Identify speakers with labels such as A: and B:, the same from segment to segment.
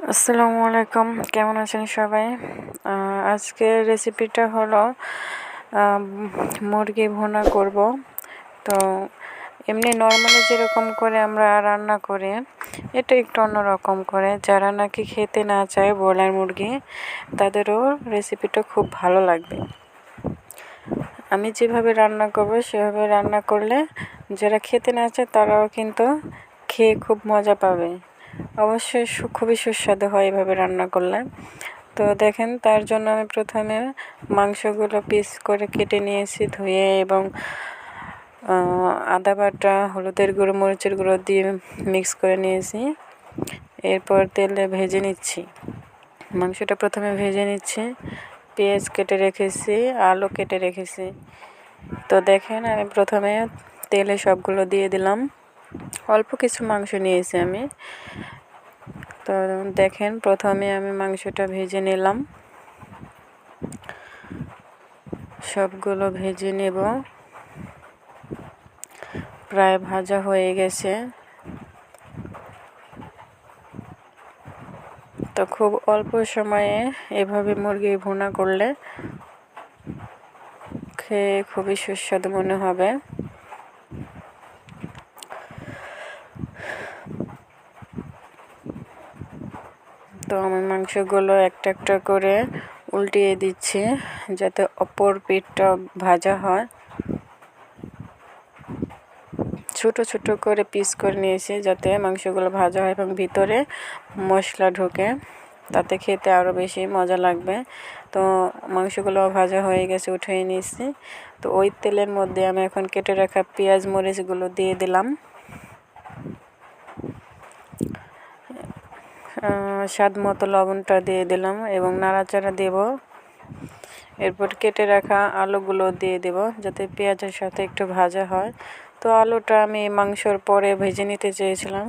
A: আসসালামু আলাইকুম, কেমন আছেন সবাই? আজকের রেসিপিটা হলো মুরগি ভুনা করব। তো এমনি নর্মালি যেরকম করে আমরা রান্না করি এটা একটু অন্যরকম করে, যারা নাকি খেতে না চায় ব্রয়লার মুরগি তাদেরও রেসিপিটা খুব ভালো লাগবে। আমি যেভাবে রান্না করব সেভাবে রান্না করলে যারা খেতে না চায় তারাও কিন্তু খেয়ে খুব মজা পাবে। অবশ্যই খুবই সুস্বাদু হয় এভাবে রান্না করলে। তো দেখেন, তার জন্য আমি প্রথমে মাংসগুলো পিস করে কেটে নিয়েছি ধুয়ে, এবং আদা বাটা, হলুদের গুঁড়ো, মরিচের গুঁড়ো দিয়ে মিক্স করে নিয়েছি। এরপর তেলে ভেজে নিচ্ছি। মাংসটা প্রথমে ভেজে নিচ্ছি। পেঁয়াজ কেটে রেখেছি, আলু কেটে রেখেছি। তো দেখেন, আমি প্রথমে তেলে সবগুলো দিয়ে দিলাম। অল্প কিছু মাংস নিয়েছি আমি। তো দেখেন, প্রথমে আমি মাংসটা ভেজে নিলাম। সবগুলো ভেজে নেব। প্রায় ভাজা হয়ে গেছে। তো খুব অল্প সময়ে এভাবে মুরগি ভুনা করলে খেয়ে খুবই সুস্বাদু মনে হবে। তো আমি মাংসগুলো একটা একটা করে উল্টিয়ে দিচ্ছি যাতে অপর পিঠটা ভাজা হয়। ছোট ছোট করে পিস করে নিয়েছি যাতে মাংসগুলো ভাজা হয় এবং ভিতরে মশলা ঢোকে, তাতে খেতে আরও বেশি মজা লাগবে। তো মাংসগুলো ভাজা হয়ে গেছে, উঠিয়ে নিয়েছি। তো ওই তেলের মধ্যে আমি এখন কেটে রাখা পেঁয়াজ মরিচগুলো দিয়ে দিলাম। স্বাদ মতো লবণটা দিয়ে দিলাম এবং নাড়াচাড়া দেব। এরপর কেটে রাখা আলুগুলো দিয়ে দেব যাতে পেঁয়াজের সাথে একটু ভাজা হয়। তো আলুটা আমি মাংসর পরে ভেজে নিতে চেয়েছিলাম,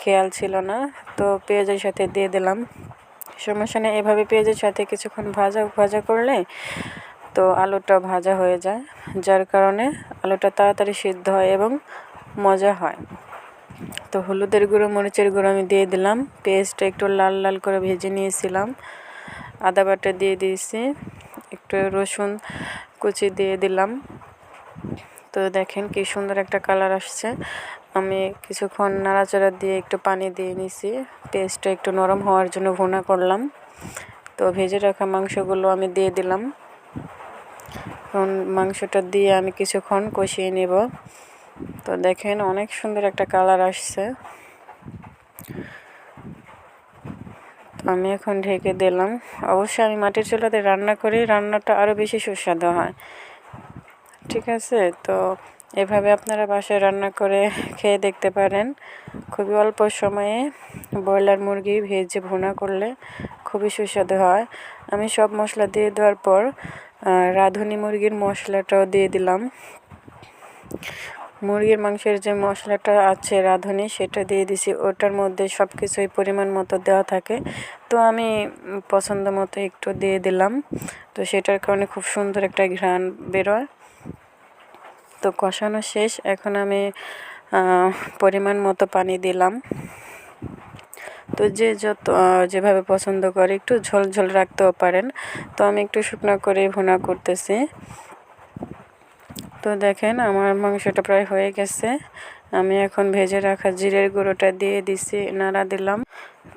A: খেয়াল ছিল না, তো পেঁয়াজের সাথে দিয়ে দিলাম। সমস্যা নেই, এভাবে পেঁয়াজের সাথে কিছুক্ষণ ভাজা করলে তো আলুটা ভাজা হয়ে যায়, যার কারণে আলুটা তাড়াতাড়ি সিদ্ধ হয় এবং মজা হয়। তো হলুদের গুঁড়ো, মরিচের গুঁড়ো আমি দিয়ে দিলাম। পেস্টটা একটু লাল লাল করে ভেজে নিয়েছিলাম। আদা বাটা দিয়ে দিয়েছি, একটু রসুন কুচি দিয়ে দিলাম। তো দেখেন কি সুন্দর একটা কালার আসছে। আমি কিছুক্ষণ নাড়াচাড়া দিয়ে একটু পানি দিয়ে নিছি। পেস্টটা একটু নরম হওয়ার জন্য ভুনা করলাম। তো ভেজে রাখা মাংসগুলো আমি দিয়ে দিলাম। এখন মাংসটা দিয়ে আমি কিছুক্ষণ কষিয়ে নেব। তো দেখেন, অনেক সুন্দর একটা কালার আসছে। আমি এখন ঢেকে দিলাম। অবশ্যই আমি মাটির চুলাতে রান্না করি, রান্নাটা আরও বেশি সুস্বাদু হয়। ঠিক আছে, তো এভাবে আপনারা বাসায় রান্না করে খেয়ে দেখতে পারেন। খুবই অল্প সময়ে ব্রয়লার মুরগি ভেজে ভুনা করলে খুবই সুস্বাদু হয়। আমি সব মশলা দিয়ে দেওয়ার পর রাঁধুনি মুরগির মশলাটাও দিয়ে দিলাম। মুরগির মাংসের যে মশলাটা আছে রাঁধুনি, সেটা দিয়ে দিছি। ওটার মধ্যে সব কিছুই পরিমাণ মতো দেওয়া থাকে, তো আমি পছন্দ মতো একটু দিয়ে দিলাম। তো সেটার কারণে খুব সুন্দর একটা ঘ্রাণ বেরোয়। তো কষানো শেষ, এখন আমি পরিমাণ মতো পানি দিলাম। তো যে যেভাবে পছন্দ করে একটু ঝোল ঝোল রাখতেও পারেন। তো আমি একটু শুকনো করে ভুনা করতেছি। তো দেখেন, আমার মাংসটা প্রায় হয়ে গেছে। আমি এখন ভেজে রাখা জিরের গুঁড়োটা দিয়ে দিছি, নাড়া দিলাম।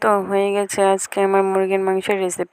A: তো হয়ে গেছে আজকে আমার মুরগির মাংসের রেসিপি।